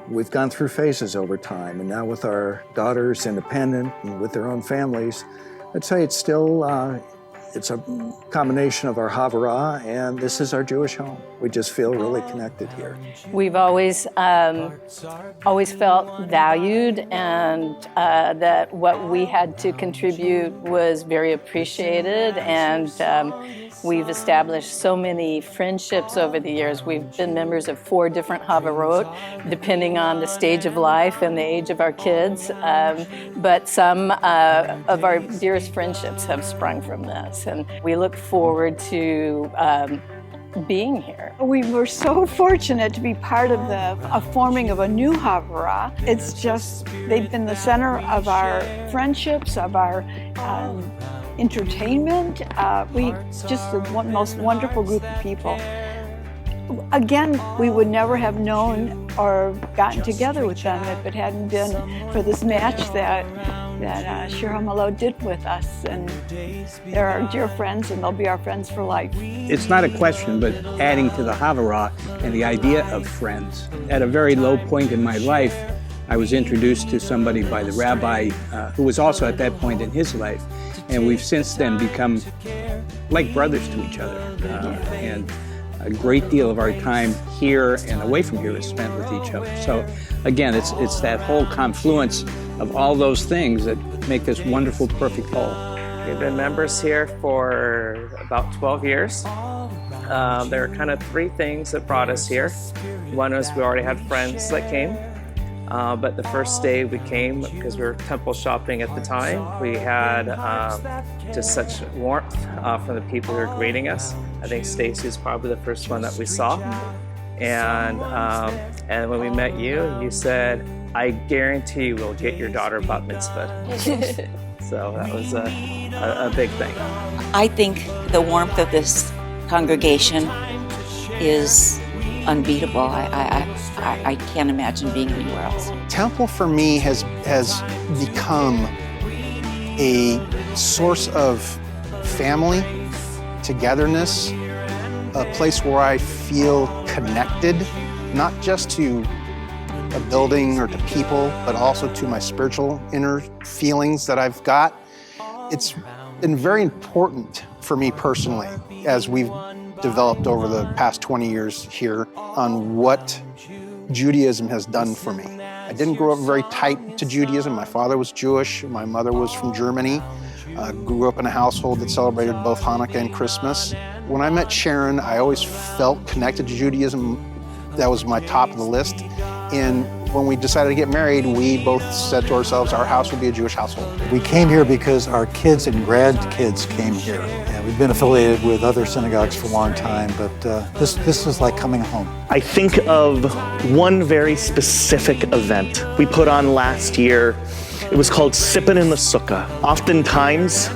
We've gone through phases over time, and now with our daughters independent and with their own families, I'd say it's still, it's a combination of our Havurah, and this is our Jewish home. We just feel really connected here. We've always felt valued, and that what we had to contribute was very appreciated, and we've established so many friendships over the years. We've been members of 4 different Havurot, depending on the stage of life and the age of our kids, but some of our dearest friendships have sprung from this, and we look forward to being here. We were so fortunate to be part of the forming of a new Havurah. It's just, they've been the center of our friendships, of our entertainment. We just the most wonderful group of people. Again, we would never have known or gotten together with them if it hadn't been for this match that Shir Ha-Ma'alot did with us. And they're our dear friends, and they'll be our friends for life. It's not a question, but adding to the Havurah and the idea of friends. At a very low point in my life, I was introduced to somebody by the rabbi who was also at that point in his life. And we've since then become like brothers to each other. And a great deal of our time here and away from here is spent with each other. So again, it's that whole confluence of all those things that make this wonderful, perfect whole. We've been members here for about 12 years. There are kind of 3 things that brought us here. One was we already had friends that came. But the first day we came, because we were temple shopping at the time, we had just such warmth from the people who were greeting us. I think Stacy's probably the first one that we saw. And when we met you, you said, "I guarantee we'll get your daughter bat mitzvah." So that was a big thing. I think the warmth of this congregation is unbeatable. I can't imagine being anywhere else. Temple for me has become a source of family, togetherness, a place where I feel connected, not just to a building or to people, but also to my spiritual inner feelings that I've got. It's been very important for me personally as we've developed over the past 20 years here on what Judaism has done for me. I didn't grow up very tight to Judaism. My father was Jewish, my mother was from Germany. Grew up in a household that celebrated both Hanukkah and Christmas. When I met Sharon, I always felt connected to Judaism. That was my top of the list. And when we decided to get married, we both said to ourselves, our house would be a Jewish household. We came here because our kids and grandkids came here. And we've been affiliated with other synagogues for a long time, but this is like coming home. I think of one very specific event we put on last year. It was called Sippin' in the Sukkah. Oftentimes,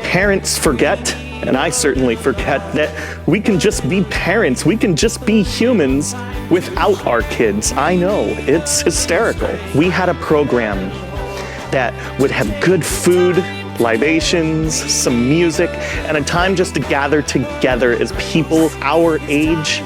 parents forget, and I certainly forget, that we can just be parents, we can just be humans without our kids. I know, it's hysterical. We had a program that would have good food, libations, some music, and a time just to gather together as people our age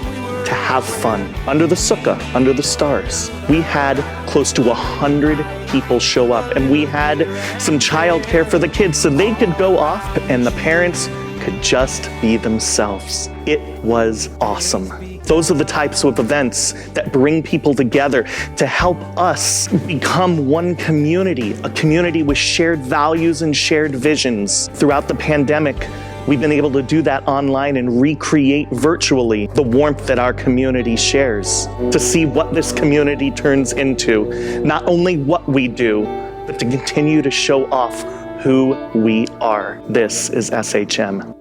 to have fun under the sukkah, under the stars. We had close to 100 people show up, and we had some childcare for the kids so they could go off and the parents could just be themselves. It was awesome. Those are the types of events that bring people together to help us become one community, a community with shared values and shared visions. Throughout the pandemic, we've been able to do that online and recreate virtually the warmth that our community shares, to see what this community turns into, not only what we do, but to continue to show off who we are. This is SHM.